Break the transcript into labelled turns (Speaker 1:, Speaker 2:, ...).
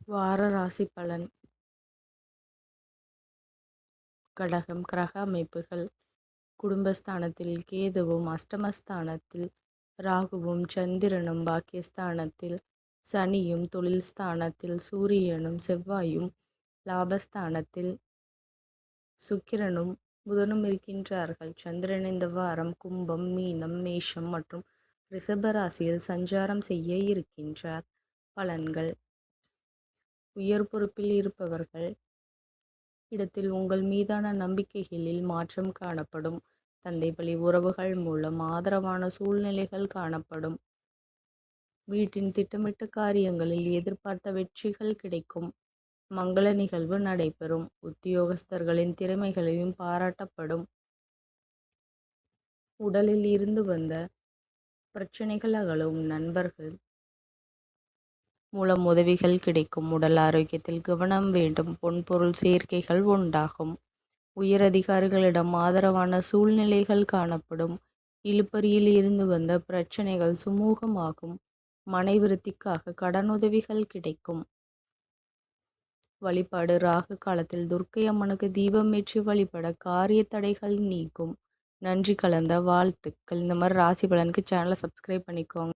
Speaker 1: வார ராசி பலன். கடகம். கிரக அமைப்புகள். குடும்பஸ்தானத்தில் கேதுவும், அஷ்டமஸ்தானத்தில் ராகுவும், சந்திரனும், பாக்கியஸ்தானத்தில் சனியும், தொழில் ஸ்தானத்தில் சூரியனும், செவ்வாயும், லாபஸ்தானத்தில் சுக்கிரனும், புதனும் இருக்கின்றார்கள். சந்திரன் இந்த வாரம் கும்பம், மீனம், மேஷம் மற்றும் ரிஷப ராசியில் சஞ்சாரம் செய்ய இருக்கின்றார். பலன்கள். உயர் பொறுப்பில் இருப்பவர்கள் இடத்தில் உங்கள் மீதான நம்பிக்கைகளில் மாற்றம் காணப்படும். தந்தை வழி உறவுகள் மூலம் ஆதரவான சூழ்நிலைகள் காணப்படும். வீட்டின் திட்டமிட்ட காரியங்களில் எதிர்பார்த்த வெற்றிகள் கிடைக்கும். மங்கள நிகழ்வு நடைபெறும். உத்தியோகஸ்தர்களின் திறமைகளையும் பாராட்டப்படும். உடலில் இருந்து வந்த பிரச்சனைகள் அகலும். நண்பர்கள் மூலம் உதவிகள் கிடைக்கும். உடல் ஆரோக்கியத்தில் கவனம் வேண்டும். பொன்பொருள் சேர்க்கைகள் உண்டாகும். உயர் அதிகாரிகளிடம் ஆதரவான சூழ்நிலைகள் காணப்படும். இழுபறியில் இருந்து வந்த பிரச்சனைகள் சுமூகமாகும். மனை விருத்திக்காக கடனுதவிகள் கிடைக்கும். வழிபாடு. ராகு காலத்தில் துர்க்கை அம்மனுக்கு தீபம் ஏற்றி வழிபட காரிய தடைகள் நீக்கும். நன்றி கலந்த வாழ்த்துக்கள். இந்த மாதிரி ராசி பலனுக்கு சேனலை சப்ஸ்கிரைப் பண்ணிக்கோங்க.